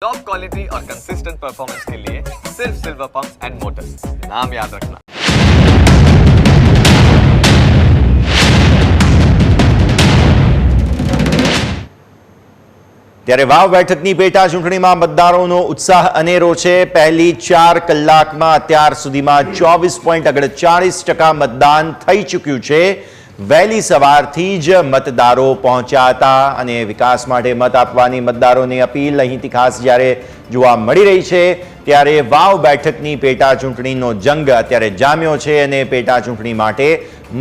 Top quality और consistent performance के लिए सिर्फ सिल्वर पंप्स एंड मोटर्स, नाम याद रखना। ત્યારે વાવ બેઠકની પેટા ચૂંટણીમાં મતદારોનો ઉત્સાહ અનેરો છે। પહેલી 4 કલાકમાં અત્યાર સુધીમાં 24.48% મતદાન થઈ ચૂક્યું છે। વહેલી સવારથી જ મતદારો પહોંચ્યા હતા અને વિકાસ માટે મત આપવાની મતદારોની અપીલ અહીંથી ખાસ જ્યારે જોવા મળી રહી છે ત્યારે વાવ બેઠકની પેટા ચૂંટણીનો જંગ અત્યારે જામ્યો છે અને પેટા ચૂંટણી માટે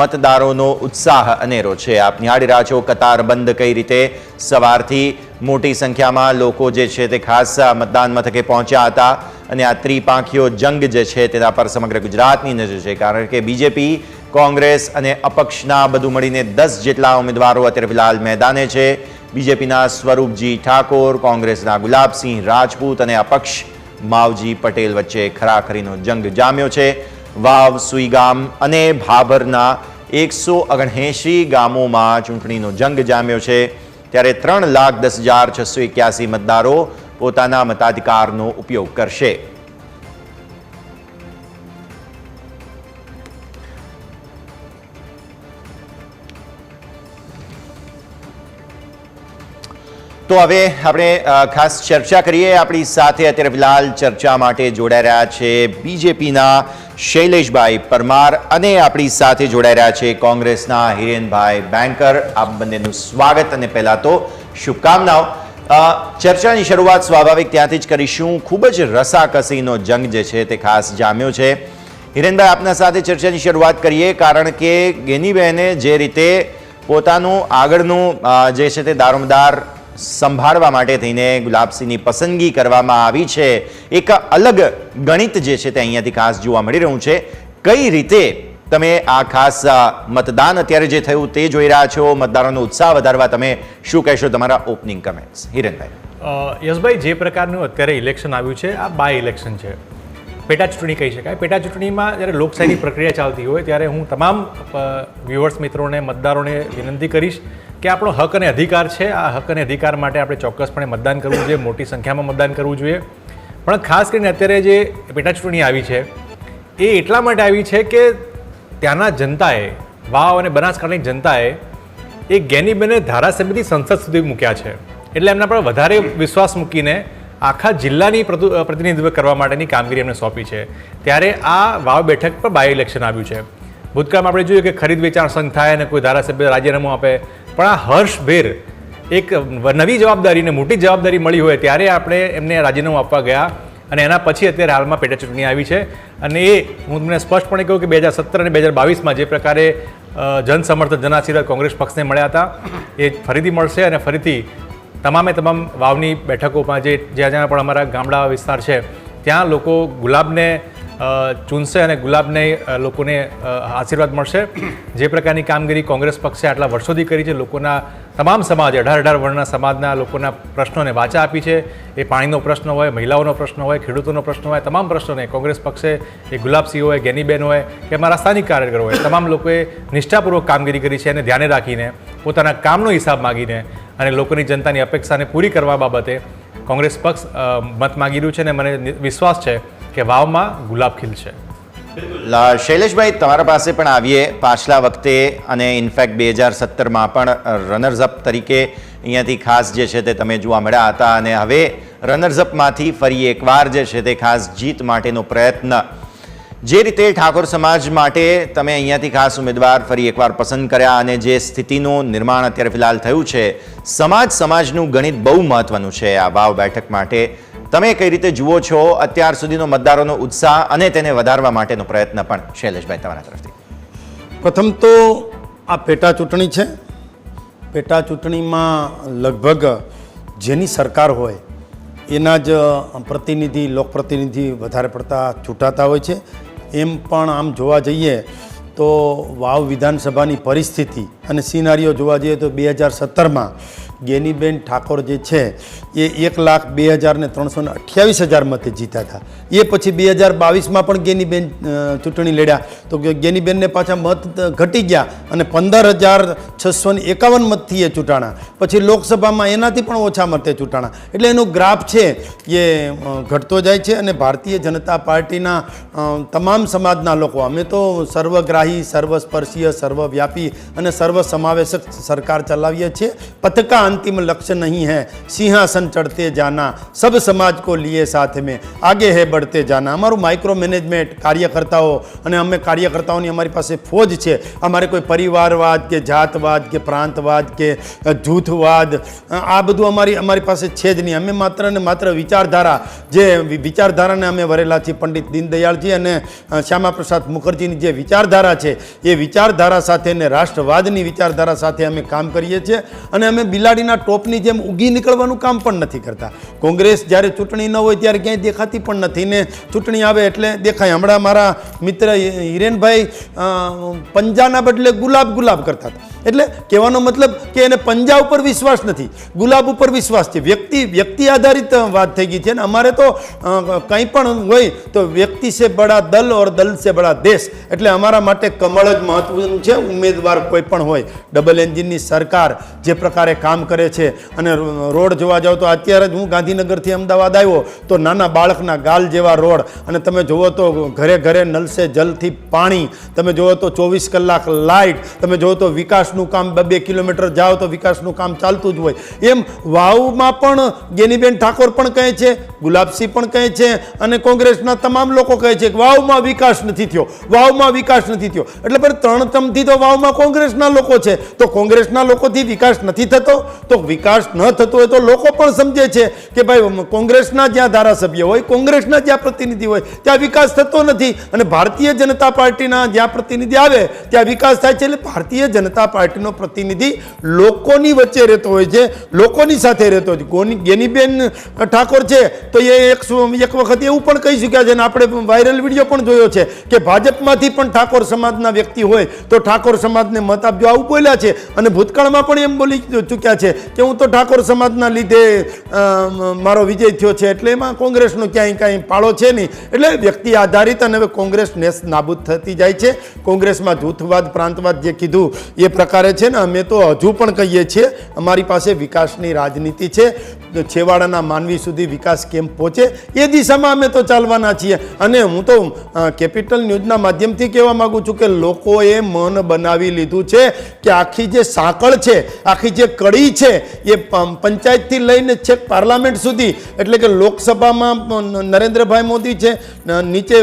મતદારોનો ઉત્સાહ અનેરો છે। આપ નિહાળી રહ્યા છો કતારબંધ કઈ રીતે સવારથી મોટી સંખ્યામાં લોકો જે છે તે ખાસ મતદાન મથકે પહોંચ્યા હતા અને આ ત્રિપાંખીયો જંગ જે છે તેના પર સમગ્ર ગુજરાતની નજર છે, કારણ કે બીજેપી, કોંગ્રેસ અને અપક્ષના બધું મળીને 10 જેટલા ઉમેદવારો અત્યારે ફિલહાલ મેદાને છે। બીજેપીના સ્વરૂપજી ઠાકોર, કોંગ્રેસના ગુલાબસિંહ રાજપૂત અને અપક્ષ માવજી પટેલ વચ્ચે ખરાખરીનો જંગ જામ્યો છે। વાવ, સુઈગામ અને ભાભરના 179 ગામોમાં ચૂંટણીનો જંગ જામ્યો છે। ત્યારે 3,10,681 મતદારો પોતાના મતાધિકારનો ઉપયોગ કરશે। તો હવે આપણે ખાસ ચર્ચા કરીએ। આપણી સાથે અત્યારે ફિલહાલ ચર્ચા માટે જોડાઈ રહ્યા છે બીજેપીના શૈલેષભાઈ પરમાર અને આપણી સાથે જોડાઈ રહ્યા છે કોંગ્રેસના હિરેનભાઈ બેંકર। આપ બંનેનું સ્વાગત અને પહેલા તો શુભકામનાઓ। ચર્ચાની શરૂઆત સ્વાભાવિક ત્યાંથી જ કરીશું। ખૂબ જ રસાકસીનો જંગ જે છે તે ખાસ જામ્યો છે। હિરેનભાઈ, આપના સાથે ચર્ચાની શરૂઆત કરીએ, કારણ કે ગેનીબેને જે રીતે પોતાનું આગળનું જે છે તે દારોમદાર સંભાળવા માટે થઈને ગુલાબસિંહની પસંદગી કરવામાં આવી છે, એક અલગ ગણિત જે છે તે અહીંયાથી ખાસ જોવા મળી રહ્યું છે। કઈ રીતે તમે આ ખાસ મતદાન અત્યારે જે થયું તે જોઈ રહ્યા છો? મતદારોનો ઉત્સાહ વધારવા તમે શું કહેશો? તમારા ઓપનિંગ કમેન્ટ્સ હિરેનભાઈ। યશભાઈ, જે પ્રકારનું અત્યારે ઇલેક્શન આવ્યું છે, આ બાય ઇલેક્શન છે, પેટા ચૂંટણી કહી શકાય। પેટા ચૂંટણીમાં જ્યારે લોકશાહીની પ્રક્રિયા ચાલતી હોય ત્યારે હું તમામ વ્યુઅર્સ મિત્રોને, મતદારોને વિનંતી કરીશ કે આપણો હક અને અધિકાર છે, આ હક અને અધિકાર માટે આપણે ચોક્કસપણે મતદાન કરવું જોઈએ, મોટી સંખ્યામાં મતદાન કરવું જોઈએ। પણ ખાસ કરીને અત્યારે જે પેટા ચૂંટણી આવી છે એ એટલા માટે આવી છે કે ત્યાંના જનતાએ, વાવ અને બનાસકાંઠાની જનતાએ એ ગેનીબેને ધારાસભ્યથી સંસદ સુધી મૂક્યા છે, એટલે એમના પર વધારે વિશ્વાસ મૂકીને આખા જિલ્લાની પ્રતિનિધિત્વ કરવા માટેની કામગીરી એમને સોંપી છે। ત્યારે આ વાવ બેઠક પર બાય ઇલેક્શન આવ્યું છે। ભૂતકાળમાં આપણે જોયું કે ખરીદ વેચાણ સંઘ થાય અને કોઈ ધારાસભ્ય રાજીનામું આપે, પણ આ હર્ષભેર એક નવી જવાબદારી ને મોટી જવાબદારી મળી હોય ત્યારે આપણે એમને રાજીનામું આપવા ગયા અને એના પછી અત્યારે હાલમાં પેટા ચૂંટણી આવી છે। અને એ હું તમને સ્પષ્ટપણે કહું કે 2017 અને 2022માં જે પ્રકારે જનસમર્થન, જનાશીર્વાદ કોંગ્રેસ પક્ષને મળ્યા હતા એ ફરીથી મળશે અને ફરીથી તમામે તમામ વાવની બેઠકોમાં જ્યાં પણ અમારા ગામડા વિસ્તાર છે ત્યાં લોકો ગુલાબને ચૂનશે અને ગુલાબને લોકોને આશીર્વાદ મળશે। જે પ્રકારની કામગીરી કોંગ્રેસ પક્ષે આટલા વર્ષોથી કરી છે, લોકોના તમામ સમાજ, 18 વર્ણના સમાજના લોકોના પ્રશ્નોને વાચા આપી છે, એ પાણીનો પ્રશ્ન હોય, મહિલાઓનો પ્રશ્ન હોય, ખેડૂતોનો પ્રશ્ન હોય, તમામ પ્રશ્નોને કોંગ્રેસ પક્ષે, એ ગુલાબસિંહ હોય, ગેનીબેન હોય કે અમારા સ્થાનિક કાર્યકરો હોય, તમામ લોકોએ નિષ્ઠાપૂર્વક કામગીરી કરી છે અને ધ્યાને રાખીને પોતાના કામનો હિસાબ માગીને અને લોકોની જનતાની અપેક્ષાને પૂરી કરવા બાબતે કોંગ્રેસ પક્ષ મત માગી રહ્યું છે અને મને વિશ્વાસ છે કે વાવમાં ગુલાબ ખીલશે। શૈલેષભાઈ, તમારા પાસે પણ આવીએ। પાછલા વખતે અને ઇનફેક્ટ 2017માં પણ રનર્સઅપ તરીકે અહીંયાથી ખાસ જે છે તે તમે જોવા મળ્યા હતા અને હવે રનર્સઅપમાંથી ફરી એકવાર જે છે તે ખાસ જીત માટેનો પ્રયત્ન, જે રીતે ઠાકોર સમાજ માટે તમે અહીંયાથી ખાસ ઉમેદવાર ફરી એકવાર પસંદ કર્યા અને જે સ્થિતિનું નિર્માણ અત્યારે ફિલહાલ થયું છે, સમાજનું ગણિત બહુ મહત્વનું છે આ વાવ બેઠક માટે। તમે કઈ રીતે જુઓ છો અત્યાર સુધીનો મતદારોનો ઉત્સાહ અને તેને વધારવા માટેનો પ્રયત્ન પણ? શૈલેષભાઈ, તમારા તરફથી। પ્રથમ તો આ પેટા ચૂંટણી છે। પેટા ચૂંટણીમાં લગભગ જેની સરકાર હોય એના જ પ્રતિનિધિ, લોકપ્રતિનિધિ વધારે પડતા ચૂંટાતા હોય છે। એમ પણ આમ જોવા જઈએ તો વાવ વિધાનસભાની પરિસ્થિતિ અને સિનારીઓ જોવા જઈએ તો 2017માં ગેનીબેન ઠાકોર જે છે એ 1,02,328 મતે જીત્યા હતા. એ પછી 2022માં પણ ગેનીબેન ચૂંટણી લડ્યા તો ગેનીબેનને પાછા મત ઘટી ગયા અને 15,651 મતથી એ ચૂંટાણા. પછી લોકસભામાં એનાથી પણ ઓછા મતે ચૂંટાણા. એટલે એનો ગ્રાફ છે એ ઘટતો જાય છે. અને ભારતીય જનતા પાર્ટીના તમામ સમાજના લોકો, અમે તો સર્વગ્રાહી, સર્વસ્પર્શીય, સર્વવ્યાપી અને સર્વસમાવેશક સરકાર ચલાવીએ છીએ. पथ का अंतिम लक्ष्य नहीं है सिंहासन चढ़ते जाना, सब समाज को लिए साथ में आगे है बढ़ते जाना. અમારું માઇક્રો મેનેજમેન્ટ કાર્યકર્તાઓ અને અમે કાર્યકર્તાઓની અમારી પાસે ફોજ છે. અમારે કોઈ પરિવારવાદ કે જાતવાદ કે પ્રાંતવાદ કે જૂથવાદ આ બધું અમારી પાસે છે જ નહીં. અમે માત્ર ને માત્ર વિચારધારા, જે વિચારધારાને અમે વરેલા છીએ પંડિત દીનદયાળજી અને શ્યામા પ્રસાદ મુખર્જીની જે વિચારધારા છે એ વિચારધારા સાથે ને રાષ્ટ્રવાદની વિચારધારા સાથે અમે કામ કરીએ છીએ. અને અમે બિલાડીના ટોપની જેમ ઉગી નીકળવાનું કામ પણ નથી કરતા. કોંગ્રેસ જ્યારે ચૂંટણી ન હોય ત્યારે ક્યાંય દેખાતી પણ નથી ને ચૂંટણી આવે એટલે દેખાય. હમણાં મારા મિત્ર હિરેનભાઈ પંજાના બદલે ગુલાબ કરતા હતા. એટલે કહેવાનો મતલબ કે એને પંજા ઉપર વિશ્વાસ નથી, ગુલાબ ઉપર વિશ્વાસ છે. વ્યક્તિ આધારિત વાત થઈ ગઈ છે. ને અમારે તો કંઈ પણ હોય તો વ્યક્તિ સે બડા દલ ઓર દલ સે બડા દેશ. એટલે અમારા માટે કમળ જ મહત્વનું છે. ઉમેદવાર કોઈ પણ હોય, ડબલ એન્જિનની સરકાર જે પ્રકારે કામ કરે છે. અને રોડ જોવા જાઓ તો અત્યારે જ હું ગાંધીનગરથી અમદાવાદ આવ્યો તો નાના બાળકના ગાલ જેવા રોડ, અને તમે જુઓ તો ઘરે ઘરે નલ સે જલથી પાણી, તમે જુઓ તો 24 કલાક લાઇટ, તમે જુઓ તો વિકાસનું કામ 2 કિલોમીટર જાઓ તો વિકાસનું કામ ચાલતું જ હોય. એમ વાવમાં પણ ગેનીબેન ઠાકોર પણ કહે છે, ગુલાબસિંહ પણ કહે છે અને કોંગ્રેસના તમામ લોકો કહે છે કે વાવમાં વિકાસ નથી થયો, વાવમાં વિકાસ નથી થયો. એટલે પણ 3 ટર્મથી તો વાવમાં કોંગ્રેસના લોકો છે. તો કોંગ્રેસના લોકોથી વિકાસ નથી થતો? તો વિકાસ ન થતો હોય તો લોકો પણ સમજે છે કે ભાઈ કોંગ્રેસના જ્યાં ધારાસભ્ય હોય, કોંગ્રેસના જ્યાં પ્રતિનિધિ હોય ત્યાં વિકાસ થતો નથી. અને ભારતીય જનતા પાર્ટીના જ્યાં પ્રતિનિધિ આવે ત્યાં વિકાસ થાય છે. એટલે ભારતીય જનતા પાર્ટીનો પ્રતિનિધિ લોકોની વચ્ચે રહેતો હોય છે, લોકોની સાથે રહેતો હોય છે. ગેનીબેન ઠાકોર છે તો એ એક વખત એવું પણ કહી ચૂક્યા છે અને આપણે વાયરલ વિડીયો પણ જોયો છે કે ભાજપમાંથી પણ ઠાકોર સમાજના વ્યક્તિ હોય તો ઠાકોર સમાજને મત આપજો, આવું બોલ્યા છે. અને ભૂતકાળમાં પણ એમ બોલી ચૂક્યા છે કે હું તો ઠાકોર સમાજના લીધે મારો વિજય થયો છે. એટલે એમાં કોંગ્રેસનો ક્યાંય કાંઈ પાળો છે નહીં. એટલે વ્યક્તિ આધારિત અને હવે કોંગ્રેસ નેસ નાબૂદ થતી જાય છે. કોંગ્રેસમાં જૂથવાદ, પ્રાંતવાદ જે કીધું એ પ્રકારે છે ને. અમે તો હજુ પણ કહીએ છીએ અમારી પાસે વિકાસની રાજનીતિ છે. છેવાડાના માનવી સુધી વિકાસ કેમ પહોંચે એ દિશામાં અમે તો ચાલવાના છીએ. અને હું તો કેપિટલ ન્યૂઝના માધ્યમથી કહેવા માગું છું કે લોકોએ મન બનાવી લીધું છે કે આખી જે સાંકળ છે, આખી જે કડી છે એ પંચાયતથી લઈને છેક પાર્લામેન્ટ સુધી, એટલે કે લોકસભામાં નરેન્દ્રભાઈ મોદી છે, નીચે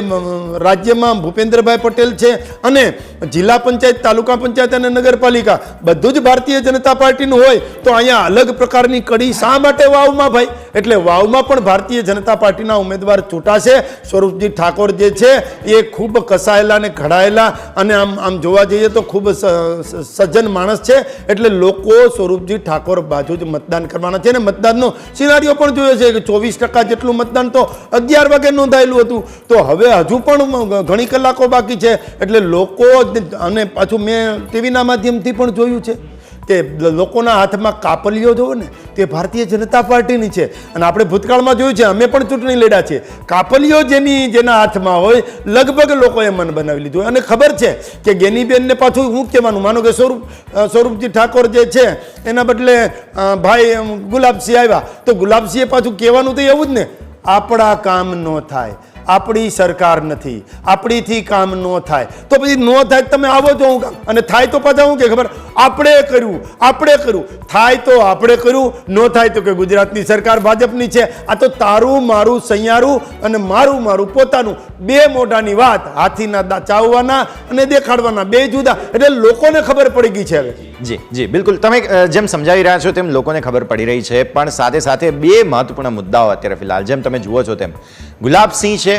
રાજ્યમાં ભૂપેન્દ્રભાઈ પટેલ છે, અને જિલ્લા પંચાયત, તાલુકા પંચાયત અને નગરપાલિકા બધું જ ભારતીય જનતા પાર્ટીનું હોય તો અહીંયા અલગ પ્રકારની કડી શા માટે વાવમાં ભાઈ? એટલે વાવમાં પણ ભારતીય જનતા પાર્ટીના ઉમેદવાર ચૂંટાશે. સ્વરૂપજી ઠાકોર જે છે એ ખૂબ કસાયેલા અને ઘડાયેલા અને આમ જોવા જઈએ તો ખૂબ સજ્જન માણસ છે. એટલે લોકો સ્વરૂપજી ઠાકોર બાજુ જ મતદાન કરવાના છે. અને મતદાનનો સિનારીઓ પણ જોયો છે કે 24% જેટલું મતદાન તો 11 વાગે નોંધાયેલું હતું. તો હવે હજુ પણ ઘણી કલાકો બાકી છે. એટલે લોકો, અને પાછું મેં ટીવીના માધ્યમથી પણ જોયું છે કે લોકોના હાથમાં કાપલીઓ જોવો ને તે ભારતીય જનતા પાર્ટીની છે. અને આપણે ભૂતકાળમાં જોયું છે, અમે પણ ચૂંટણી લડ્યા છે, કાપલીઓ જેના હાથમાં હોય લગભગ લોકોએ મન બનાવી લીધું. અને ખબર છે કે ગેનીબેનને પાછું હું કહેવાનું, માનો કે સ્વરૂપજી ઠાકોર જે છે એના બદલે ભાઈ ગુલાબસિંહ આવ્યા તો ગુલાબસિંહે પાછું કહેવાનું તો એવું જ ને, આપણા કામ ન થાય, આપણી સરકાર નથી, આપણીથી કામ ન થાય. તો પછી ન થાય તમે આવો જો હું કામ, અને થાય તો પાછા હું કે ખબર આપણે કર્યું, થાય તો આપણે કર્યું, ન થાય તો કે ગુજરાતની સરકાર ભાજપની છે. આ તો તારું મારું સૈયારું અને મારું પોતાનું, બે મોઢાની વાત, હાથીના ચાવવાના અને દેખાડવાના બે જુદા. એટલે લોકોને ખબર પડી ગઈ છે હવે. જી બિલકુલ, તમે જેમ સમજાવી રહ્યા છો તેમ લોકોને ખબર પડી રહી છે. પણ સાથે સાથે બે મહત્વપૂર્ણ મુદ્દાઓ અત્યારે ફિલહાલ જેમ તમે જુઓ છો તેમ ગુલાબસિંહ છે,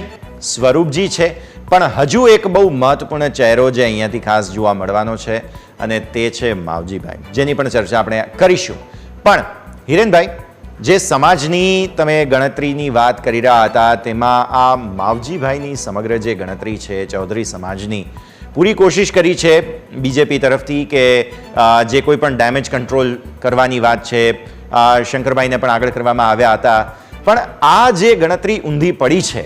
સ્વરૂપજી છે, પણ હજુ એક બહુ મહત્વપૂર્ણ ચહેરો જે અહીંયાથી ખાસ જોવા મળવાનો છે અને તે છે માવજીભાઈ, જેની પણ ચર્ચા આપણે કરીશું. પણ હિરેનભાઈ, જે સમાજની તમે ગણતરીની વાત કરી રહ્યા હતા તેમાં આ માવજીભાઈની સમગ્ર જે ગણતરી છે ચૌધરી સમાજની, પૂરી કોશિશ કરી છે બીજેપી તરફથી કે જે કોઈ પણ ડેમેજ કંટ્રોલ કરવાની વાત છે, શંકરભાઈને પણ આગળ કરવામાં આવ્યા હતા, પણ આ જે ગણતરી ઊંધી પડી છે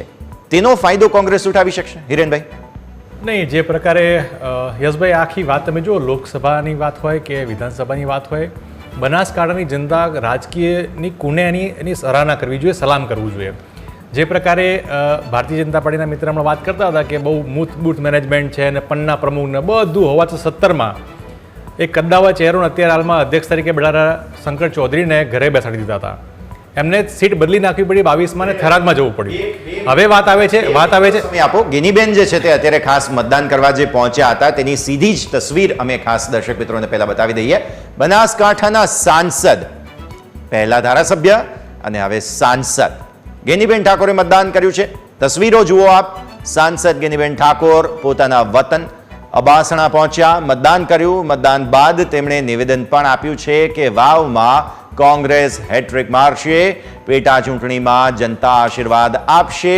તેનો ફાયદો કોંગ્રેસ ઉઠાવી શકશે? હિરેનભાઈ? નહીં, જે પ્રકારે યશભાઈ આખી વાત તમે જુઓ, લોકસભાની વાત હોય કે વિધાનસભાની વાત હોય, બનાસકાંઠાની જનતા રાજકીયની કુને એની સરાહના કરવી જોઈએ, સલામ કરવું જોઈએ. જે પ્રકારે ભારતીય જનતા પાર્ટીના મિત્ર હમણાં વાત કરતા હતા કે બહુ બૂથ મેનેજમેન્ટ છે અને પન્ના પ્રમુખને બધું હોવા છતાં 17માં એક કદ્દાવર ચહેરો અત્યારે હાલમાં અધ્યક્ષ તરીકે બેઠા શંકર ચૌધરીને ઘરે બેસાડી દીધા હતા. એમને સીટ બદલી નાખવી પડી, 22માં ને થરાદમાં જવું પડ્યું. હવે વાત આવે છે સમય આપો. ગેનીબેન જે છે તે અત્યારે ખાસ મતદાન કરવા જે પહોંચ્યા હતા તેની સીધી જ તસવીર અમે ખાસ દર્શક મિત્રોને પહેલા બતાવી દઈએ. બનાસકાંઠાના સાંસદ, પહેલા ધારાસભ્ય અને હવે સાંસદ ગેનીબેન ઠાકોરે મતદાન કર્યું છે. તસવીરો જુઓ આપ. સાંસદ ગેનીબેન ઠાકોર પોતાના વતન અબાસણા પહોંચ્યા, મતદાન કર્યું. મતદાન બાદ તેમણે નિવેદન પણ આપ્યું છે કે વાવમાં કોંગ્રેસ હેટ્રિક મારશે, પેટા ચૂંટણીમાં જનતા આશીર્વાદ આપશે.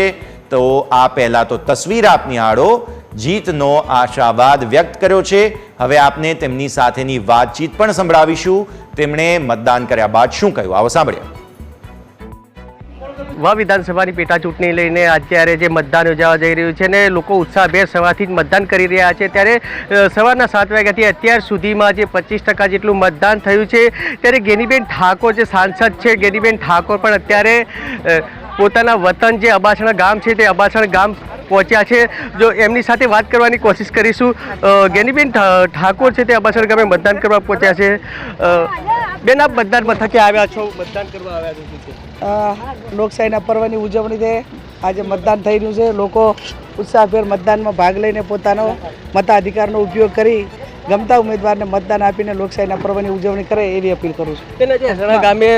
તો આ પહેલા તો તસવીર આપ નિહાળો. જીતનો આશાવાદ વ્યક્ત કર્યો છે. હવે આપને તેમની સાથેની વાતચીત પણ સંભળાવીશું. તેમણે મતદાન કર્યા બાદ શું કહ્યું, આવો સાંભળીએ. વાવ વિધાનસભાની પેટા ચૂંટણી લઈને અત્યારે જે મતદાન યોજાવા જઈ રહ્યું છે ને લોકો ઉત્સાહભેર સવારથી જ મતદાન કરી રહ્યા છે. ત્યારે સવારના 7 વાગ્યાથી અત્યાર સુધીમાં જે 25% જેટલું મતદાન થયું છે. ત્યારે ગેનીબેન ઠાકોર જે સાંસદ છે, ગેનીબેન ઠાકોર પણ અત્યારે પોતાના વતન જે અબાસણા ગામ છે તે અબાસણા ગામ પહોંચ્યા છે. જો એમની સાથે વાત કરવાની કોશિશ કરીશું. ગેનીબેન ઠાકોર છે તે અબાસણા ગામે મતદાન કરવા પહોંચ્યા છે. બેન, આપ મતદાન મથકે આવ્યા છો, મતદાન કરવા આવ્યા છો? લોકશાહીના પર્વની ઉજવણી છે. આજે મતદાન થઈ રહ્યું છે. લોકો ઉત્સાહભેર મતદાનમાં ભાગ લઈને પોતાનો મતાધિકારનો ઉપયોગ કરી ગમતા ઉમેદવારને મતદાન આપીને લોકશાહીના પર્વની ઉજવણી કરે એવી અપીલ કરું છું. તેના જે હસણા ગામે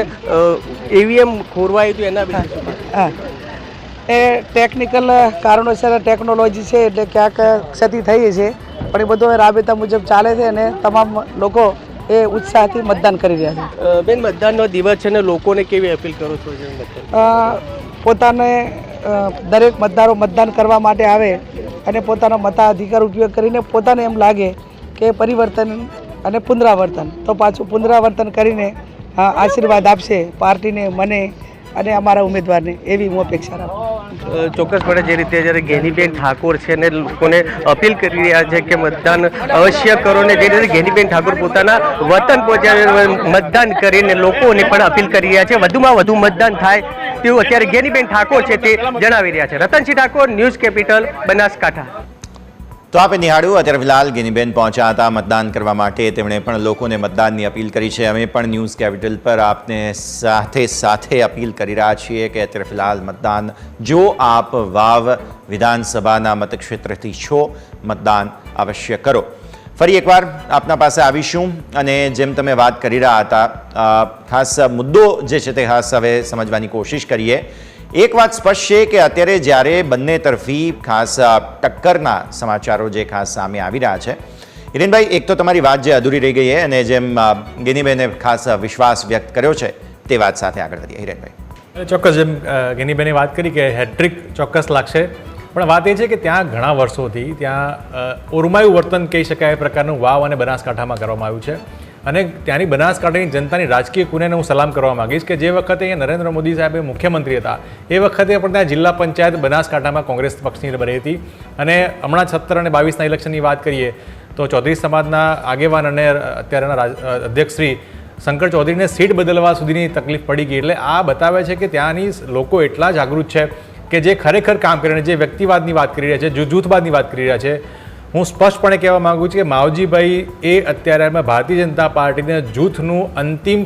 EVM ખોરવાયું હતું એના વિશે? હા, એ ટેકનિકલ કારણોસર ટેકનોલોજી છે એટલે ક્યાંક ક્ષતિ થઈ છે, પણ એ બધો રાબેતા મુજબ ચાલે છે અને તમામ લોકો એ ઉત્સાહથી મતદાન કરી રહ્યા છે. બેન, મતદાનનો દિવસ છે ને લોકોને કેવી અપીલ કરો છો? પોતાને દરેક મતદારો મતદાન કરવા માટે આવે અને પોતાનો મતાધિકાર ઉપયોગ કરીને પોતાને એમ લાગે કે પરિવર્તન અને પુનરાવર્તન, તો પાછું પુનરાવર્તન કરીને આશીર્વાદ આપશે પાર્ટીને, મને અને અમારા ઉમેદવારને, એવી હું અપેક્ષા રાખું. ચોક્કસપણે જે રીતે જ્યારે ગેનીબેન ઠાકોર છે ને લોકોને અપીલ કરી રહ્યા છે કે મતદાન અવશ્ય કરો, ને જે રીતે ગેનીબેન ઠાકોર પોતાના વતન પહોંચ્યા મતદાન કરીને લોકોને પણ અપીલ કરી રહ્યા છે વધુમાં વધુ મતદાન થાય તેવું અત્યારે ગેનીબેન ઠાકોર છે તે જણાવી રહ્યા છે. Ratansinh Thakor, news capital, Banaskantha. તો આપે નિહાળ્યું. અત્યારે ફિલહાલ ગેનીબેન પહોંચ્યા હતા મતદાન કરવા માટે. તેમણે પણ લોકોને મતદાનની અપીલ કરી છે. અમે પણ ન્યૂઝ કેપિટલ પર આપને સાથે અપીલ કરી રહ્યા છીએ કે અત્યારે ફિલહાલ મતદાન, જો આપ વાવ વિધાનસભાના મતક્ષેત્રથી છો, મતદાન અવશ્ય કરો. ફરી એકવાર આપના પાસે આવીશું અને જેમ તમે વાત કરી રહ્યા હતા, ખાસ મુદ્દો જે છે તે ખાસ હવે સમજવાની કોશિશ કરીએ. એક વાત સ્પષ્ટ છે કે અત્યારે જ્યારે બંને તરફી ખાસ ટક્કરના સમાચારો જે ખાસ સામે આવી રહ્યા છે, હિરેનભાઈ, એક તો તમારી વાત જે અધૂરી રહી ગઈ છે અને જેમ ગેનીબેને ખાસ વિશ્વાસ વ્યક્ત કર્યો છે તે વાત સાથે આગળ વધીએ. હિરેનભાઈ? ચોક્કસ, જેમ ગેનીબેને વાત કરી કે હેટ્રિક ચોક્કસ લાગશે, પણ વાત એ છે કે ત્યાં ઘણા વર્ષોથી ત્યાં ઓરમાયું વર્તન કહી શકાય એ પ્રકારનું વાવ અને બનાસકાંઠામાં કરવામાં આવ્યું છે. અને ત્યાંની બનાસકાંઠાની જનતાની રાજકીય કુનેને હું સલામ કરવા માગીશ કે જે વખતે અહીંયા નરેન્દ્ર મોદી સાહેબ મુખ્યમંત્રી હતા એ વખતે પણ ત્યાં જિલ્લા પંચાયત બનાસકાંઠામાં કોંગ્રેસ પક્ષની બની હતી. અને હમણાં 17 અને 22ના ઇલેક્શનની વાત કરીએ તો ચૌધરી સમાજના આગેવાન અને અત્યારના અધ્યક્ષ શ્રી શંકર ચૌધરીને સીટ બદલવા સુધીની તકલીફ પડી ગઈ. એટલે આ બતાવે છે કે ત્યાંની લોકો એટલા જાગૃત છે કે જે ખરેખર કામ કરીને જે વ્યક્તિવાદની વાત કરી રહ્યા છે, જૂથવાદની વાત કરી રહ્યા છે. હું સ્પષ્ટપણે કહેવા માગું છું કે માવજીભાઈ એ અત્યારે ભારતીય જનતા પાર્ટીને જૂથનું અંતિમ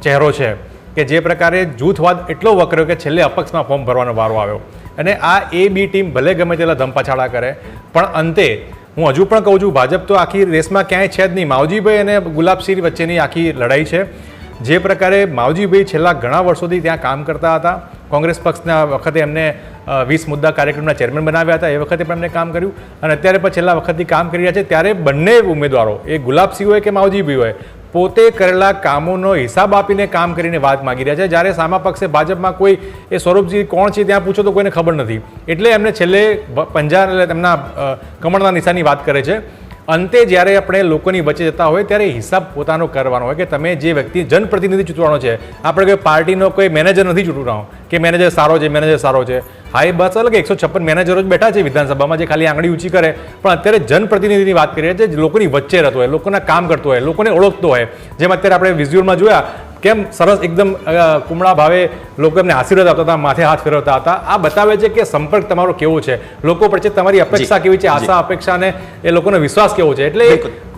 ચહેરો છે કે જે પ્રકારે જૂથવાદ એટલો વકર્યો કે છેલ્લે અપક્ષમાં ફોર્મ ભરવાનો વારો આવ્યો. અને આ A-B ટીમ ભલે ગમે તેટલા ધમપાછાડા કરે, પણ અંતે હું હજુ પણ કહું છું, ભાજપ તો આખી રેસમાં ક્યાંય છે જ નહીં. માવજીભાઈ અને ગુલાબસિંહ વચ્ચેની આખી લડાઈ છે. જે પ્રકારે માવજીભાઈ છેલ્લા ઘણા વર્ષોથી ત્યાં કામ કરતા હતા, કોંગ્રેસ પક્ષના વખતે એમને 20 મુદ્દા કાર્યક્રમના ચેરમેન બનાવ્યા હતા, એ વખતે પણ એમને કામ કર્યું અને અત્યારે પણ છેલ્લા વખતથી કામ કરી રહ્યા છે. ત્યારે બંને ઉમેદવારો, એ ગુલાબસિંહ હોય કે માવજીભાઈ હોય, પોતે કરેલા કામોનો હિસાબ આપીને કામ કરીને વાત માગી રહ્યા છે, જ્યારે સામા પક્ષે ભાજપમાં કોઈ એ સ્વરૂપજી કોણ છે ત્યાં પૂછો તો કોઈને ખબર નથી, એટલે એમને છેલ્લે પંજા તેમના કમળના નિશાની વાત કરે છે. અંતે જ્યારે આપણે લોકોની વચ્ચે જતા હોય ત્યારે હિસાબ પોતાનો કરવાનો હોય કે તમે જે વ્યક્તિ જનપ્રતિનિધિ ચૂંટવાનો છે, આપણે કોઈ પાર્ટીનો કોઈ મેનેજર નથી ચૂંટવાનો કે મેનેજર સારો છે, મેનેજર સારો છે. હા, એ બસ અલગ 156 મેનેજરો જ બેઠા છે વિધાનસભામાં જે ખાલી આંગળી ઊંચી કરે, પણ અત્યારે જનપ્રતિનિધિની વાત કરીએ છીએ, લોકોની વચ્ચે રહેતો હોય, લોકોના કામ કરતો હોય, લોકોને ઓળખતો હોય. જેમ અત્યારે આપણે વિઝ્યુઅલમાં જોયા કેમ સરસ એકદમ કુમળા ભાવે લોકો એમને આશીર્વાદ આપતા હતા, માથે હાથ ફેરવતા હતા. આ બતાવે છે કે સંપર્ક તમારો કેવો છે, લોકો પ્રત્યે તમારી અપેક્ષા કેવી છે, આશા અપેક્ષા અને એ લોકોનો વિશ્વાસ કેવો છે. એટલે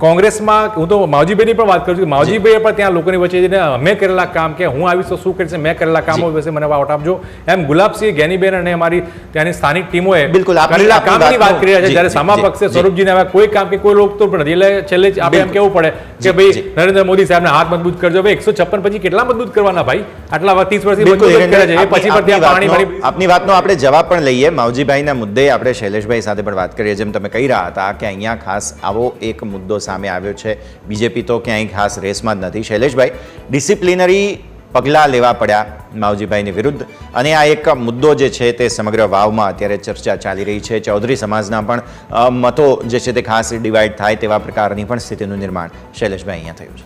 કોંગ્રેસમાં હું તો માવજીભાઈની પણ વાત કરું છું, માવજીભાઈએ પણ ત્યાં લોકોની વચ્ચે જઈને અમે કરેલા કામ કે હું આવીશ તો શું કરીશ, મેં કરેલા કામો વિશે મને વાટ આપજો, એમ ગુલાબસિંહ, ગેનીબેન અને અમારી ત્યાંની સ્થાનિક ટીમોએ કરેલા કામની વાત કરી રહ્યા છે. જ્યારે સામા પક્ષે સ્વરૂપજીને હવે કોઈ કામ કે કોઈ રોકતો પણ નથી. એટલે છેલ્લે આપણે એમ કેવું પડે કે ભાઈ નરેન્દ્ર મોદી સાહેબને હાથ મજબૂત કરજો. ભાઈ 156 પછી કેટલા મજબૂત કરવાના ભાઈ, આટલા 30 વર્ષથી મજબૂત કર્યા છે, એ પછી પર ત્યાં પાણી આપની વાતનો આપણે જવાબ પણ લઈએ. માવજીભાઈના મુદ્દે આપણે શૈલેષભાઈ સાથે પણ વાત કરીએ. જેમ તમે કહી રહ્યા હતા કે અહીંયા ખાસ આવો એક મુદ્દો સામે આવ્યો છે, બીજેપી તો ક્યાંય ખાસ રેસમાં જ નથી. શૈલેષભાઈ, ડિસિપ્લિનરી પગલાં લેવા પડ્યા માવજીભાઈની વિરુદ્ધ, અને આ એક મુદ્દો જે છે તે સમગ્ર વાવમાં અત્યારે ચર્ચા ચાલી રહી છે. ચૌધરી સમાજના પણ મતો જે છે તે ખાસ ડિવાઈડ થાય તેવા પ્રકારની પણ સ્થિતિનું નિર્માણ શૈલેષભાઈ અહીંયા થયું છે.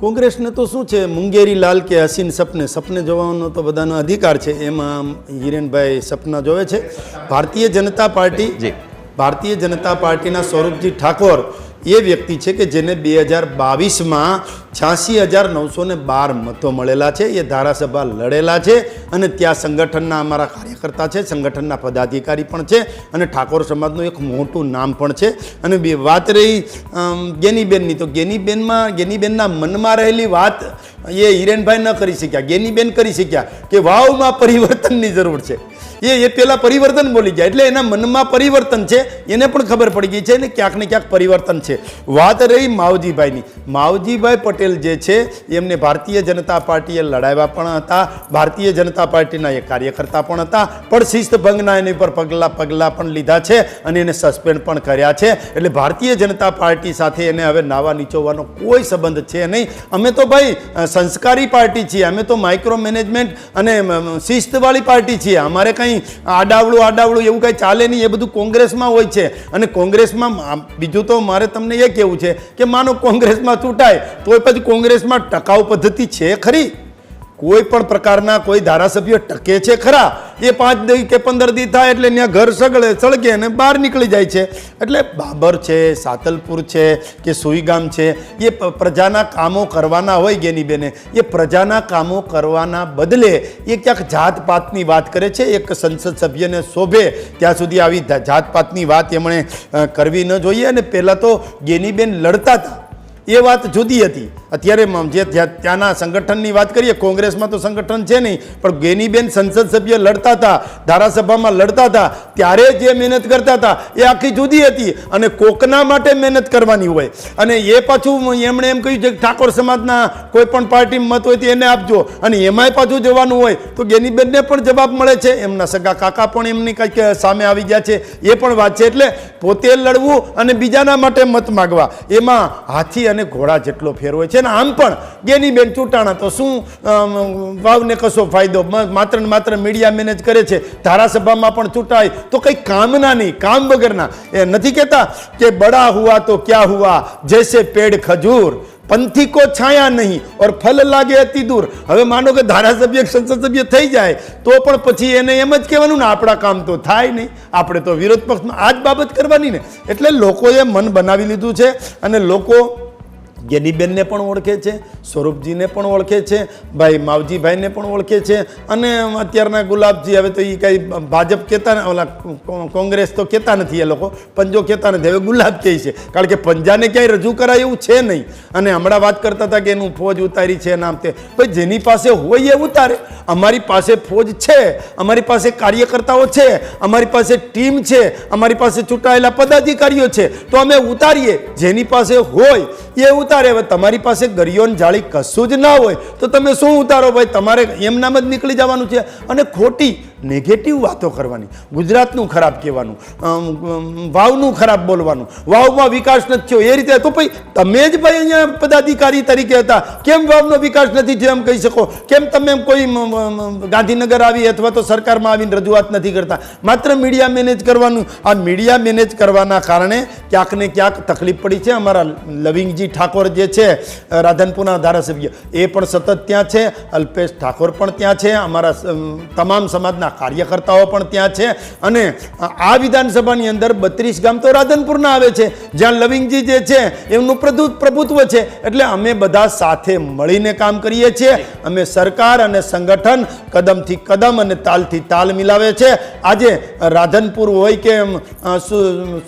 કોંગ્રેસને તો શું છે, મુંગેરી લાલ કે હસીન સપને જોવાનો તો બધાનો અધિકાર છે. એમાં હિરેનભાઈ સપના જોવે છે. ભારતીય જનતા પાર્ટીના સ્વરૂપજી ઠાકોર એ વ્યક્તિ છે કે જેને 2022માં 86,912 મતો મળેલા છે. એ ધારાસભા લડેલા છે અને ત્યાં સંગઠનના અમારા કાર્યકર્તા છે, સંગઠનના પદાધિકારી પણ છે અને ઠાકોર સમાજનું એક મોટું નામ પણ છે. અને વાત રહી ગેનીબેનની, તો ગેનીબેનના મનમાં રહેલી વાત એ હિરેનભાઈ ન કરી શક્યા, ગેનીબેન કરી શક્યા કે વાવમાં પરિવર્તનની જરૂર છે. એ પેલા પરિવર્તન બોલી ગયા, એટલે એના મનમાં પરિવર્તન છે, એને પણ ખબર પડી ગઈ છે ને ક્યાંક ને ક્યાંક પરિવર્તન છે. વાત રહી માવજીભાઈની, માવજીભાઈ પટેલ જે છે એમને ભારતીય જનતા પાર્ટીએ લડાવ્યા પણ હતા, ભારતીય જનતા પાર્ટીના એ કાર્યકર્તા પણ હતા, પણ શિસ્ત ભંગના એની પર પગલાં પણ લીધા છે અને એને સસ્પેન્ડ પણ કર્યા છે. એટલે ભારતીય જનતા પાર્ટી સાથે એને હવે નાવા નીચોવાનો કોઈ સંબંધ છે નહીં. અમે તો ભાઈ સંસ્કારી પાર્ટી છીએ, અમે તો માઇક્રો મેનેજમેન્ટ અને શિસ્તવાળી પાર્ટી છીએ. અમારે કંઈ આડાવડું એવું કંઈ ચાલે નહીં, એ બધું કોંગ્રેસમાં હોય છે. અને કોંગ્રેસમાં બીજું તો મારે તમને એ કહેવું છે કે માનો કોંગ્રેસમાં ચૂંટાય તો પછી કોંગ્રેસમાં ટકાઉ પદ્ધતિ છે ખરી? કોઈ પણ પ્રકારના કોઈ ધારાસભ્ય ટકે છે ખરા? એ 5 દી કે 15 દી થાય એટલે ત્યાં ઘર સળગે અને બહાર નીકળી જાય છે. એટલે બાબર છે, સાતલપુર છે કે સુઈગામ છે, એ પ્રજાના કામો કરવાના હોય ગેનીબેને, એ પ્રજાના કામો કરવાના બદલે એ ક્યાંક જાતપાતની વાત કરે છે. એક સંસદ સભ્યને શોભે ત્યાં સુધી આવી જાતપાતની વાત એમણે કરવી ન જોઈએ. અને પહેલાં તો ગેનીબેન લડતા હતા એ વાત જુદી હતી. અત્યારે જે ત્યાંના સંગઠનની વાત કરીએ, કોંગ્રેસમાં તો સંગઠન છે નહીં, પણ ગેનીબેન સંસદ સભ્ય લડતા હતા, ધારાસભામાં લડતા હતા, ત્યારે જે મહેનત કરતા હતા એ આખી જુદી હતી. અને કોકના માટે મહેનત કરવાની હોય. અને એ પાછું એમણે એમ કહ્યું છે કે ઠાકોર સમાજના કોઈ પણ પાર્ટી મત હોય તો એને આપજો, અને એમાંય પાછું જવાનું હોય તો ગેનીબેનને પણ જવાબ મળે છે. એમના સગા કાકા પણ એમની કંઈક સામે આવી ગયા છે, એ પણ વાત છે. એટલે પોતે લડવું અને બીજાના માટે મત માગવા, એમાં હાથી અને ઘોડા જેટલો ફેર હોય છે. આમ પણ ગેનીબેન ચૂંટાણા તો શું વાવને કશો ફાયદો, માત્ર ને માત્ર મીડિયા મેનેજ કરે છે. ધારાસભામાં પણ ચૂંટાય તો કંઈ કામના નહીં, કામ વગરના. એ નથી કહેતા કે બડા હુઆ તો ક્યાં હુઆ, જૈસે પેડ ખજૂર, પંથી કો છાયા નહીં ઓર ફલ લાગે અતિ દૂર. હવે માનો કે ધારાસભ્ય સંસદ સભ્ય થઈ જાય તો પણ પછી એને એમ જ કહેવાનું ને આપણા કામ તો થાય નહીં, આપણે તો વિરોધ પક્ષમાં આ જ બાબત કરવાની ને. એટલે લોકોએ મન બનાવી લીધું છે અને લોકો ગેનીબેનને પણ ઓળખે છે, સ્વરૂપજીને પણ ઓળખે છે, ભાઈ માવજીભાઈને પણ ઓળખે છે. અને અત્યારના ગુલાબજી, હવે તો એ કંઈ ભાજપ કહેતા, ઓલા કોંગ્રેસ તો કહેતા નથી, એ લોકો પંજો કહેતા નથી, હવે ગુલાબ કહે છે. કારણ કે પંજાને ક્યાંય રજૂ કરાય એવું છે નહીં. અને હમણાં વાત કરતા હતા કે એનું ફોજ ઉતારી છે નામ તે, ભાઈ જેની પાસે હોય એ ઉતારે. અમારી પાસે ફોજ છે, અમારી પાસે કાર્યકર્તાઓ છે, અમારી પાસે ટીમ છે, અમારી પાસે ચૂંટાયેલા પદાધિકારીઓ છે, તો અમે ઉતારીએ. જેની પાસે હોય એ ઉતારે. હવે તમારી પાસે ગરિયોન જાળી કશું જ ના હોય તો તમે શું ઉતારો ભાઈ? તમારે એમ નામ જ નીકળી જવાનું છે. અને ખોટી નેગેટિવ વાતો કરવાની, ગુજરાતનું ખરાબ કહેવાનું, વાવનું ખરાબ બોલવાનું, વાવમાં વિકાસ નથી થયો એ રીતે. તો ભાઈ તમે જ ભાઈ અહીંયા પદાધિકારી તરીકે હતા, કેમ વાવનો વિકાસ નથી થયો એમ કહી શકો? કેમ તમે કોઈ ગાંધીનગર આવી અથવા તો સરકારમાં આવીને રજૂઆત નથી કરતા? માત્ર મીડિયા મેનેજ કરવાનું. આ મીડિયા મેનેજ કરવાના કારણે ક્યાંક ને ક્યાંક તકલીફ પડી છે. અમારા લવિંગજી ઠાકોર જે છે રાધનપુરના ધારાસભ્ય, એ પણ સતત ત્યાં છે, અલ્પેશ ઠાકોર પણ ત્યાં છે, અમારા તમામ સમાજના કાર્યકર્તાઓ પણ ત્યાં છે. અને આ વિધાનસભાની અંદર 32 ગામ તો રાધનપુરના આવે છે, જ્યાં લવિંગજી જે છે એમનું પ્રભુત્વ છે. એટલે અમે બધા સાથે મળીને કામ કરીએ છીએ. અમે સરકાર અને સંગઠન કદમથી કદમ અને તાલથી તાલ મિલાવે છે. આજે રાધનપુર હોય કે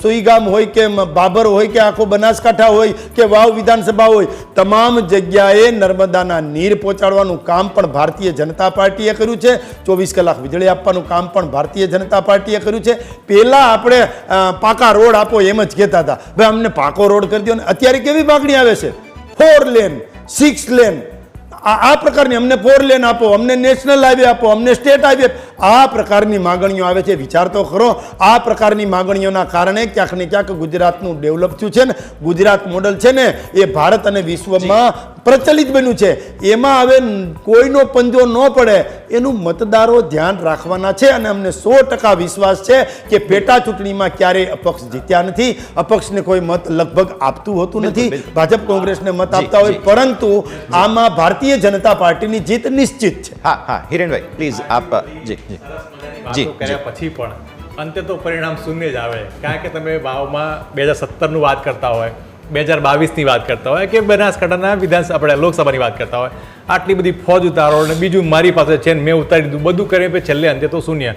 સુઈગામ હોય કે બાબર હોય કે આખો બનાસકાંઠા હોય કે વાવ વિધાનસભા હોય, તમામ જગ્યાએ નર્મદાના નીર પહોંચાડવાનું કામ પણ ભારતીય જનતા પાર્ટીએ કર્યું છે. 24 કલાક વીજળી આપવાનું કામ પણ ભારતીય જનતા પાર્ટીએ કર્યું છે. પહેલાં આપણે પાકા રોડ આપો એમ જ કહેતા હતા, ભાઈ અમને પાકો રોડ કરી દો ને. અત્યારે કેવી માગણી આવે છે? 4 લેન 6 લેન આ પ્રકારની, અમને 4 લેન આપો, અમને નેશનલ હાઈવે આપો, અમને સ્ટેટ હાઈવે, આ પ્રકારની માગણીઓ આવે છે. વિચાર તો ખરો, આ પ્રકારની માગણીઓના કારણે ક્યાંક ને ક્યાંક ગુજરાતનું ડેવલપ થયું છે ને. ગુજરાત મોડલ છે ને એ ભારત અને વિશ્વમાં પ્રચલિત બન્યું છે. એમાં હવે કોઈનો પંજો ન પડે એનું મતદારો ધ્યાન રાખવાના છે. અને અમને 100% વિશ્વાસ છે કે પેટા ચૂંટણીમાં ક્યારેય અપક્ષ જીત્યા નથી. અપક્ષને કોઈ મત લગભગ આપતું હોતું નથી. ભાજપ કોંગ્રેસને મત આપતા હોય, પરંતુ આમાં ભારતીય જનતા પાર્ટીની જીત નિશ્ચિત છે. હા હિરેનભાઈ પ્લીઝ આપ. જી જી કર્યા પછી પણ અંતે તો પરિણામ શૂન્ય જ આવે. કારણ કે તમે વાવમાં 2017નું વાત કરતા હોય, 2022ની વાત કરતા હોય કે બનાસકાંઠાના વિધાનસભા આપણે લોકસભાની વાત કરતા હોય, આટલી બધી ફોજ ઉતારો અને બીજું મારી પાસે છે ને મેં ઉતારી દીધું, બધું કરે છેલ્લે અંતે તો શૂન્ય.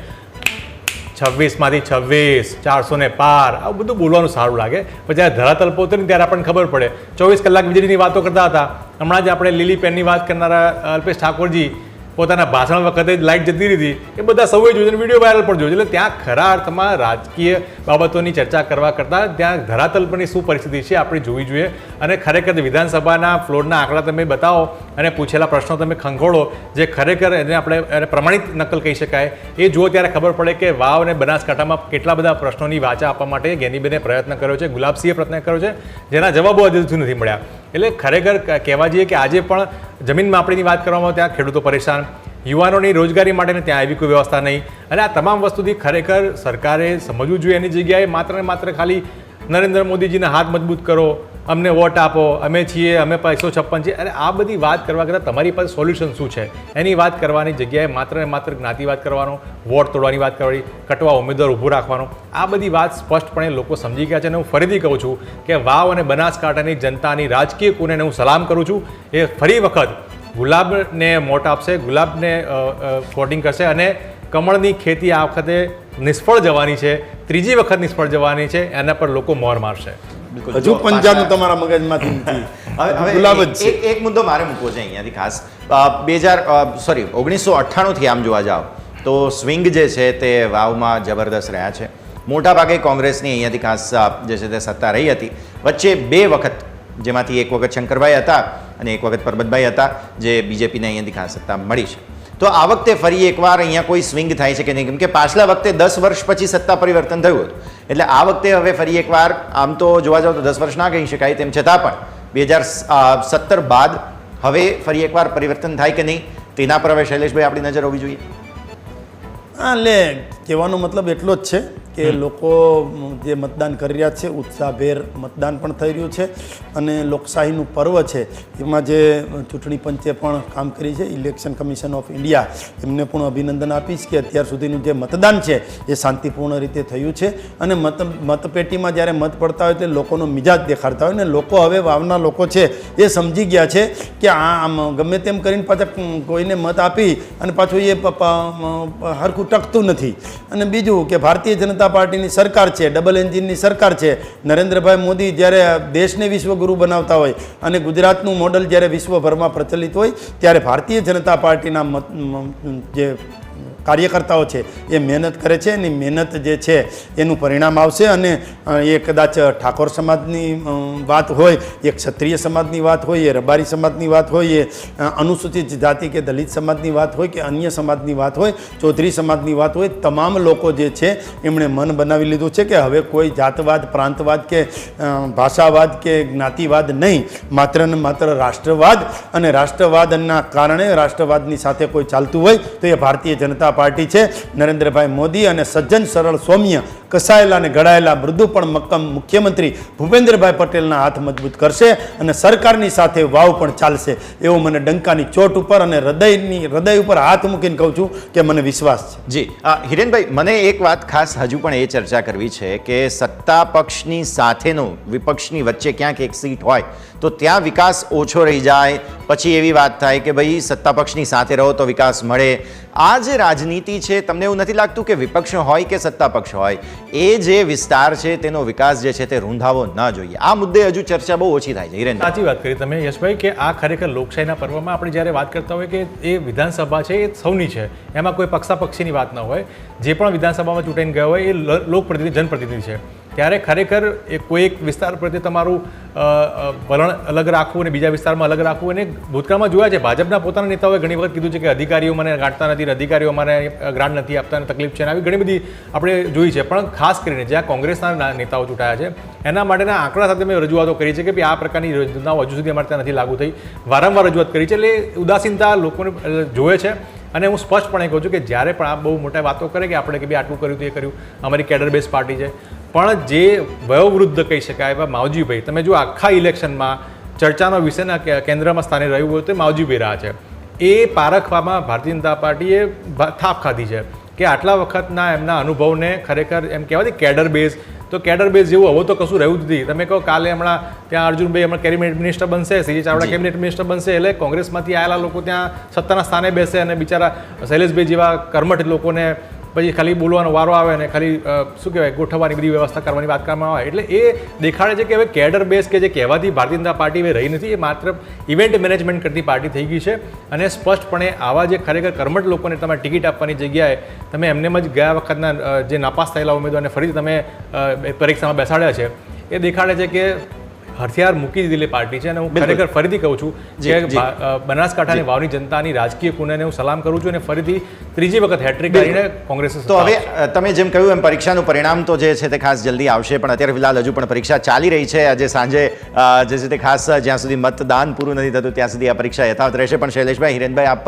26માંથી 26, 400 ને પાર, આવું બધું બોલવાનું સારું લાગે. પણ જ્યારે ધરાતલ પહોંચે ને ત્યારે આપણને ખબર પડે. 24 કલાક વીજળીની વાતો કરતા હતા. હમણાં જ આપણે લીલી પેનની વાત કરનારા અલ્પેશ ઠાકોરજી પોતાના ભાષણ વખતે જ લાઇટ જતી રહી હતી, એ બધા સૌએ જોયું, વિડીયો વાયરલ પણ જોયું. એટલે ત્યાં ખરા અર્થમાં રાજકીય બાબતોની ચર્ચા કરવા કરતાં ત્યાં ધરાતલ પરની શું પરિસ્થિતિ છે આપણે જોવી જોઈએ. અને ખરેખર વિધાનસભાના ફ્લોરના આંકડા તમે બતાવો અને પૂછેલા પ્રશ્નો તમે ખંખોળો, જે ખરેખર એને આપણે એને પ્રમાણિત નકલ કહી શકાય, એ જુઓ ત્યારે ખબર પડે કે વાવ અને બનાસકાંઠામાં કેટલા બધા પ્રશ્નોની વાચા આપવા માટે ગેનીબેને પ્રયત્ન કર્યો છે, ગુલાબસિંહે પ્રયત્ન કર્યો છે, જેના જવાબો હજુ સુધી નથી મળ્યા. એટલે ખરેખર કહેવા જઈએ કે આજે પણ જમીન માપણીની વાત કરવામાં ત્યાં ખેડૂતો પરેશાન, યુવાનોની રોજગારી માટેને ત્યાં આવી કોઈ વ્યવસ્થા નહીં. અને આ તમામ વસ્તુથી ખરેખર સરકારે સમજવું જોઈએ. એની જગ્યાએ માત્ર ને માત્ર ખાલી નરેન્દ્ર મોદીજીના હાથ મજબૂત કરો, અમને વોટ આપો, અમે છીએ, અમે 156 છીએ, અને આ બધી વાત કરવા કરતાં તમારી પાસે સોલ્યુશન શું છે એની વાત કરવાની જગ્યાએ માત્ર ને માત્ર જ્ઞાતિવાદ કરવાનો, વોટ તોડવાની વાત કરવાની, કટવા ઉમેદવાર ઊભું રાખવાનો, આ બધી વાત સ્પષ્ટપણે લોકો સમજી ગયા છે. અને હું ફરીથી કહું છું કે વાવ અને બનાસકાંઠાની જનતાની રાજકીય કુનેને હું સલામ કરું છું. એ ફરી વખત ગુલાબને મોટ આપશે, ગુલાબને વોટિંગ કરશે, અને કમળની ખેતી આ વખતે નિષ્ફળ જવાની છે, ત્રીજી વખત નિષ્ફળ જવાની છે. એના પર લોકો મોર મારશે. હજુ પંજાનું તમારા મગજમાંથી નથી. ગુલાબ જ છે. એક મુદ્દો મારે મૂકવો છે અહીંયાથી ખાસ. 1998થી આમ જોવા જાઓ તો સ્વિંગ જે છે તે વાવમાં જબરદસ્ત રહ્યા છે. મોટાભાગે કોંગ્રેસની અહીંયાથી ખાસ જે છે તે સત્તા રહી હતી. વચ્ચે 2 વખત, જેમાંથી એક વખત શંકરભાઈ હતા અને એક વખત પરબતભાઈ હતા, જે બીજેપીને અહીંયાથી ખાસ સત્તા મળી છે. તો આ વખતે ફરી એકવાર અહીંયા કોઈ સ્વિંગ થાય છે કે નહીં? કેમ કે પાછલા વખતે 10 વર્ષ પછી સત્તા પરિવર્તન થયું હતું. એટલે આ વખતે હવે ફરી એકવાર, આમ તો જોવા જાવ તો 10 વર્ષ ના કહી શકાય, તેમ છતાં પણ 2017 બાદ હવે ફરી એકવાર પરિવર્તન થાય કે નહીં તેના પર હવે શૈલેષભાઈ આપણી નજર હોવી જોઈએ. હા, એટલે કહેવાનો મતલબ એટલો જ છે કે લોકો જે મતદાન કરી રહ્યા છે, ઉત્સાહભેર મતદાન પણ થઈ રહ્યું છે. અને લોકશાહીનું પર્વ છે એમાં જે ચૂંટણી પંચે પણ કામ કરી છે, ઇલેક્શન કમિશન ઓફ ઇન્ડિયા, એમને પણ અભિનંદન આપીશ કે અત્યાર સુધીનું જે મતદાન છે એ શાંતિપૂર્ણ રીતે થયું છે. અને મતપેટીમાં જ્યારે મત પડતા હોય તે લોકોનો મિજાજ દેખાડતા હોય ને લોકો હવે વાવના લોકો છે એ સમજી ગયા છે કે આમ ગમે તેમ કરીને પાછા કોઈને મત આપી અને પાછું એ હરખું ટકતું નથી. અને બીજું કે ભારતીય જનતા પાર્ટીની સરકાર છે, ડબલ એન્જિનની સરકાર છે. નરેન્દ્રભાઈ મોદી જ્યારે દેશને વિશ્વગુરુ બનાવતા હોય અને ગુજરાતનું મોડલ જ્યારે વિશ્વભરમાં પ્રચલિત હોય ત્યારે ભારતીય જનતા પાર્ટીના જે કાર્યકર્તાઓ છે એ મહેનત કરે છે અને મહેનત જે છે એનું પરિણામ આવશે અને એ કદાચ ઠાકોર સમાજની વાત હોય, એ ક્ષત્રિય સમાજની વાત હોય, એ રબારી સમાજની વાત હોય, એ અનુસૂચિત જાતિ કે દલિત સમાજની વાત હોય કે અન્ય સમાજની વાત હોય, ચૌધરી સમાજની વાત હોય, તમામ લોકો જે છે એમણે મન બનાવી લીધું છે કે હવે કોઈ જાતવાદ, પ્રાંતવાદ કે ભાષાવાદ કે જ્ઞાતિવાદ નહીં, માત્ર ને માત્ર રાષ્ટ્રવાદ, અને રાષ્ટ્રવાદના કારણે રાષ્ટ્રવાદની સાથે કોઈ ચાલતું હોય તો એ ભારતીય જનતા પાર્ટી છે. નરેન્દ્રભાઈ મોદી અને સજ્જન સરળ સૌમ્ય કસાયેલા અને ઘડાયેલા મૃદુ પણ મક્કમ મુખ્યમંત્રી ભૂપેન્દ્રભાઈ પટેલના હાથ મજબૂત કરશે અને સરકારની સાથે વાવ પણ ચાલશે એવું મને ડંકાની ચોટ ઉપર અને હૃદય ઉપર હાથ મૂકીને કહું છું કે મને વિશ્વાસ છે. જી હિરેનભાઈ, મને એક વાત ખાસ હજુ પણ એ ચર્ચા કરવી છે કે સત્તા પક્ષની સાથેનો વિપક્ષની વચ્ચે ક્યાંક એક સીટ હોય તો ત્યાં વિકાસ ઓછો રહી જાય, પછી એવી વાત થાય કે ભાઈ સત્તા પક્ષની સાથે રહો તો વિકાસ મળે. આ જે રાજનીતિ છે, તમને એવું નથી લાગતું કે વિપક્ષ હોય કે સત્તા પક્ષ હોય, એ જે વિસ્તાર છે તેનો વિકાસ જે છે તે રૂંધાવો ન જોઈએ? આ મુદ્દે હજુ ચર્ચા બહુ ઓછી થાય છે. હિરેન, સાચી વાત કરી તમે યશભાઈ કે આ ખરેખર લોકશાહીના પર્વમાં આપણે જ્યારે વાત કરતા હોય કે એ વિધાનસભા છે એ સૌની છે, એમાં કોઈ પક્ષાપક્ષીની વાત ન હોય. જે પણ વિધાનસભામાં ચૂંટાઈને ગયા હોય એ લોકપ્રતિનિધિ, જનપ્રતિનિધિ છે. ત્યારે ખરેખર એ કોઈ એક વિસ્તાર પ્રત્યે તમારું વલણ અલગ રાખવું અને બીજા વિસ્તારમાં અલગ રાખવું. અને ભૂતકાળમાં જોયા છે ભાજપના પોતાના નેતાઓએ ઘણી વખત કીધું છે કે અધિકારીઓ મને ગાંઠતા નથી, અધિકારીઓ અમારે ગ્રાન્ટ નથી આપતા, તકલીફ છે. આવી ઘણી બધી આપણે જોઈ છે. પણ ખાસ કરીને જ્યાં કોંગ્રેસના નેતાઓ ચૂંટાયા છે એના માટેના આંકડા સાથે મેં રજૂઆતો કરી છે કે ભાઈ આ પ્રકારની યોજનાઓ હજુ સુધી અમારે ત્યાં નથી લાગુ થઈ. વારંવાર રજૂઆત કરી છે. એટલે ઉદાસીનતા લોકોને જોવે છે. અને હું સ્પષ્ટપણે કહું છું કે જ્યારે પણ આ બહુ મોટા વાતો કરે કે આપણે કે ભાઈ આટલું કર્યું તો એ કર્યું, અમારી કેડર બેઝ પાર્ટી છે, પણ જે વયોવૃદ્ધ કહી શકાય એવા માવજીભાઈ, તમે જો આખા ઇલેક્શનમાં ચર્ચાનો વિષયના કેન્દ્રમાં સ્થાને રહ્યું હોય તો માવજીભાઈ રહ્યા છે. એ પારખવામાં ભારતીય જનતા પાર્ટીએ થાપ ખાધી છે કે આટલા વખતના એમના અનુભવને ખરેખર એમ કહેવાય કેડર બેઝ, તો કેડર બેઝ જેવું હવે તો કશું રહ્યું જ નથી. તમે કહો કાલે હમણાં ત્યાં અર્જુનભાઈ હમણાં કેબિનેટ મિનિસ્ટર બનશે, સીજી ચાવડા કેબિનેટ મિનિસ્ટર બનશે, એટલે કોંગ્રેસમાંથી આવેલા લોકો ત્યાં સત્તાના સ્થાને બેસે અને બિચારા શૈલેષભાઈ જેવા કર્મઠ લોકોને પછી ખાલી બોલવાનો વારો આવે અને ખાલી શું કહેવાય ગોઠવવાની બધી વ્યવસ્થા કરવાની વાત કરવામાં આવે. એટલે એ દેખાડે છે કે હવે કેડર બેઝ કે જે કહેવાતી ભારતીય જનતા પાર્ટી હવે રહી નથી, એ માત્ર ઇવેન્ટ મેનેજમેન્ટ કરતી પાર્ટી થઈ ગઈ છે. અને સ્પષ્ટપણે આવા જે ખરેખર કર્મઠ લોકોને તમારે ટિકિટ આપવાની જગ્યાએ તમે એમનેમ જ ગયા વખતના જે નાપાસ થયેલા ઉમેદવારને ફરીથી તમે પરીક્ષામાં બેસાડ્યા છે, એ દેખાડે છે કે હથિયાર મૂકી દીધેલી પાર્ટી છે. અને હું ખરેખર ફરીથી કહું છું કે બનાસકાંઠાની વાવની જનતાની રાજકીય કુનેને હું સલામ કરું છું અને ફરીથી ત્રીજી વખત હેટ્રિક કરીને કોંગ્રેસ. તો હવે તમે જેમ કહ્યું એમ પરીક્ષાનું પરિણામ તો જે છે તે ખાસ જલ્દી આવશે, પણ અત્યારે ફિલહાલ હજુ પણ પરીક્ષા ચાલી રહી છે. આજે સાંજે જે છે તે ખાસ જ્યાં સુધી મતદાન પૂરું નથી થતું ત્યાં સુધી આ પરીક્ષા યથાવત રહેશે. પણ શૈલેષભાઈ, હિરેનભાઈ, આપ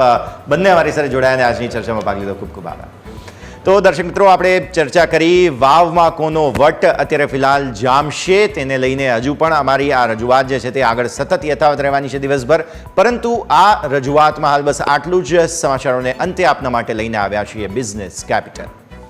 બંને અમારી સાથે જોડાયા અને આજની ચર્ચામાં ભાગ લીધો, ખૂબ ખૂબ આભાર. તો દર્શક મિત્રો, આપણે ચર્ચા કરી વાવમાં કોનો વટ અત્યારે ફિલહાલ જામશે તેને લઈને હજુ પણ અમારી આ રજૂઆત જે છે તે આગળ સતત યથાવત રહેવાની છે દિવસભર. પરંતુ આ રજૂઆતમાં હાલ બસ આટલું જ. સમાચારોને અંતે આપના માટે લઈને આવ્યા છીએ બિઝનેસ કેપિટલ.